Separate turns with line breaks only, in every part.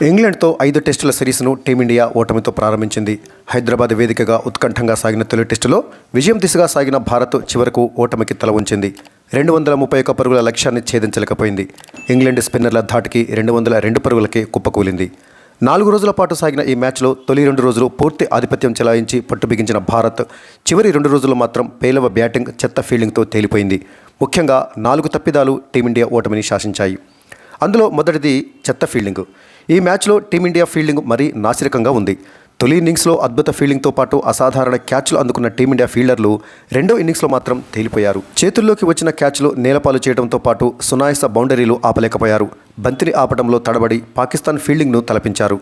ఇంగ్లాండ్తో 5 టెస్టుల సిరీస్ను టీమిండియా ఓటమితో ప్రారంభించింది. హైదరాబాద్ వేదికగా ఉత్కంఠంగా సాగిన తొలి టెస్టులో విజయం దిశగా సాగిన భారత్ చివరకు ఓటమికి తల ఉంచింది. 231 పరుగుల లక్ష్యాన్ని ఛేదించలేకపోయింది. ఇంగ్లాండ్ స్పిన్నర్ల ధాటికి 202 పరుగులకే కుప్పకూలింది. 4 రోజుల పాటు సాగిన ఈ మ్యాచ్లో తొలి 2 రోజులు పూర్తి ఆధిపత్యం చెలాయించి పట్టుబిగించిన భారత్ చివరి 2 రోజులు మాత్రం పేలవ బ్యాటింగ్, చెత్త ఫీల్డింగ్తో తేలిపోయింది. ముఖ్యంగా 4 తప్పిదాలు టీమిండియా ఓటమిని శాసించాయి. అందులో మొదటిది చెత్త ఫీల్డింగ్. ఈ మ్యాచ్లో టీమిండియా ఫీల్డింగ్ మరీ నాసిరకంగా ఉంది. తొలి ఇన్నింగ్స్లో అద్భుత ఫీల్డింగ్తో పాటు అసాధారణ క్యాచ్లు అందుకున్న టీమిండియా ఫీల్డర్లు రెండో ఇన్నింగ్స్లో మాత్రం తేలిపోయారు. చేతుల్లోకి వచ్చిన క్యాచ్లు నేలపాలు చేయడంతో పాటు సునాయాస బౌండరీలు ఆపలేకపోయారు. బంతిని ఆపడంలో తడబడి పాకిస్తాన్ ఫీల్డింగ్ను తలపించారు.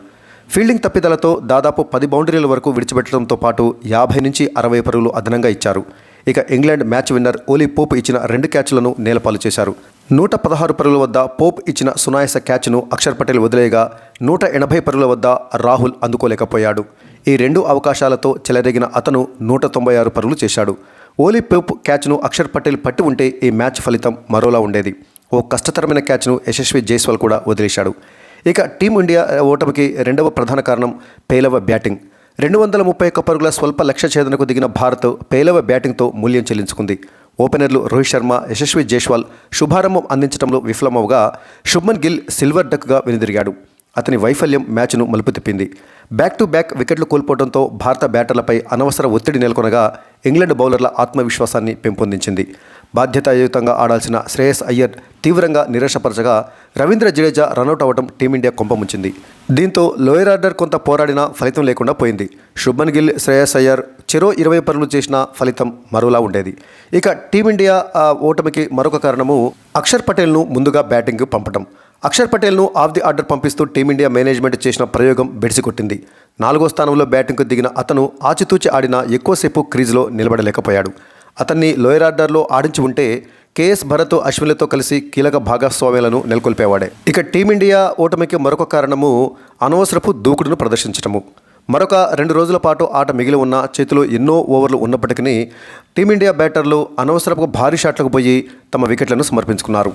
ఫీల్డింగ్ తప్పిదాలతో దాదాపు 10 బౌండరీల వరకు విడిచిపెట్టడంతో పాటు 50 నుంచి 60 పరుగులు అదనంగా ఇచ్చారు. ఇక England match winner Ollie Pope ఇచ్చిన 2 క్యాచ్లను నేలపాలు చేశారు. 116 పరుగుల వద్ద పోప్ ఇచ్చిన సునాయాస క్యాచ్ను అక్షర్ పటేల్ వదిలేయగా 180 పరుగుల వద్ద రాహుల్ అందుకోలేకపోయాడు. ఈ 2 అవకాశాలతో చెలరేగిన అతను 196 పరుగులు చేశాడు. ఓలీ పోప్ క్యాచ్ను అక్షర్ పటేల్ పట్టి ఉంటే ఈ మ్యాచ్ ఫలితం మరోలా ఉండేది. ఓ కష్టతరమైన క్యాచ్ను యశస్వి జైస్వాల్ కూడా వదిలేశాడు. ఇక టీమిండియా ఓటమికి రెండవ ప్రధాన కారణం పేలవ బ్యాటింగ్. 231 పరుగుల స్వల్ప లక్ష్య ఛేదనకు దిగిన భారత్ పేలవ బ్యాటింగ్తో మూల్యం చెల్లించుకుంది. ఓపెనర్లు రోహిత్ శర్మ, యశస్వి జైస్వాల్ శుభారంభం అందించడంలో విఫలమవగా శుభ్మన్ గిల్ సిల్వర్ డక్గా వెనుదిరిగాడు. అతని వైఫల్యం మ్యాచ్ను మలుపు తిప్పింది. బ్యాక్ టు బ్యాక్ వికెట్లు కోల్పోవడంతో భారత బ్యాటర్లపై అనవసర ఒత్తిడి నెలకొనగా ఇంగ్లాండ్ బౌలర్ల ఆత్మవిశ్వాసాన్ని పెంపొందించింది. బాధ్యతాయుతంగా ఆడాల్సిన శ్రేయస్ అయ్యర్ తీవ్రంగా నిరాశపరచగా రవీంద్ర జడేజా రనౌట్ అవ్వడం టీమిండియా కొంపముంచింది. దీంతో లోయర్ ఆర్డర్ కొంత పోరాడినా ఫలితం లేకుండా పోయింది. శుభ్మన్ గిల్, శ్రేయస్ అయ్యర్ చెరో 20 పరుగులు చేసినా ఫలితం మరోలా ఉండేది. ఇక టీమిండియా ఓటమికి మరొక కారణము అక్షర్ పటేల్ను ముందుగా బ్యాటింగ్ పంపడం. అక్షర్ పటేల్ను ఆఫ్ ది ఆర్డర్ పంపిస్తూ టీమిండియా మేనేజ్మెంట్ చేసిన ప్రయోగం బెడిసికొట్టింది. 4వ స్థానంలో బ్యాటింగ్కు దిగిన అతను ఆచితూచి ఆడినా ఎక్కువసేపు క్రీజ్లో నిలబడలేకపోయాడు. అతన్ని లోయర్ ఆర్డర్లో ఆడించి ఉంటే కేఎస్ భరత్, అశ్విన్లతో కలిసి కీలక భాగస్వామ్యాలను నెలకొల్పేవాడే. ఇక టీమిండియా ఓటమికి మరొక కారణము అనవసరపు దూకుడును ప్రదర్శించడము. మరొక 2 రోజుల పాటు ఆట మిగిలి ఉన్న చేతిలో ఎన్నో ఓవర్లు ఉన్నప్పటికీ టీమిండియా బ్యాటర్లు అనవసరపు భారీ షాట్లకు పోయి తమ వికెట్లను సమర్పించుకున్నారు.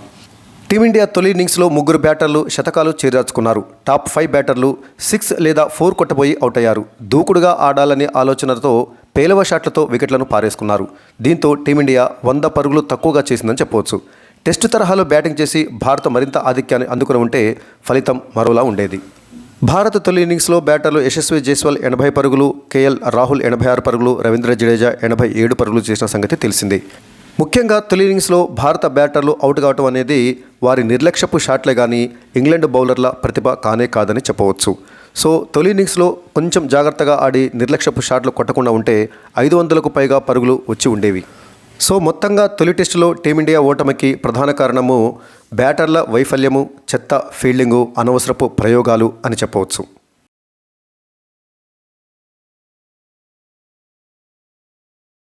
టీమిండియా తొలి ఇన్నింగ్స్లో 3 బ్యాటర్లు శతకాలు చేజార్చుకున్నారు. టాప్ 5 బ్యాటర్లు 6 లేదా 4 కొట్టబోయి అవుట్ అయ్యారు. దూకుడుగా ఆడాలనే ఆలోచనతో పేలవ షాట్లతో వికెట్లను పారేసుకున్నారు. దీంతో టీమిండియా 100 పరుగులు తక్కువగా చేసిందని చెప్పవచ్చు. టెస్టు తరహాలో బ్యాటింగ్ చేసి భారత్ మరింత ఆధిక్యాన్ని అందుకుని ఉంటే ఫలితం మరోలా ఉండేది. భారత తొలి ఇన్నింగ్స్లో బ్యాటర్లు యశస్వి జైస్వాల్ 80 పరుగులు, కేఎల్ రాహుల్ 86 పరుగులు, రవీంద్ర జడేజా 87 పరుగులు చేసిన సంగతి తెలిసిందే. ముఖ్యంగా తొలి ఇన్నింగ్స్లో భారత బ్యాటర్లు అవుట్ కావటం అనేది వారి నిర్లక్ష్యపు షాట్లే కానీ ఇంగ్లాండ్ బౌలర్ల ప్రతిభ కానే కాదని చెప్పవచ్చు. సో తొలి ఇన్నింగ్స్లో కొంచెం జాగ్రత్తగా ఆడి నిర్లక్ష్యపు షాట్లు కొట్టకుండా ఉంటే 500కు పైగా పరుగులు వచ్చి ఉండేవి. సో మొత్తంగా తొలి టెస్టులో టీమిండియా ఓటమికి ప్రధాన కారణము బ్యాటర్ల వైఫల్యము, చెత్త ఫీల్డింగు, అనవసరపు ప్రయోగాలు అని చెప్పవచ్చు.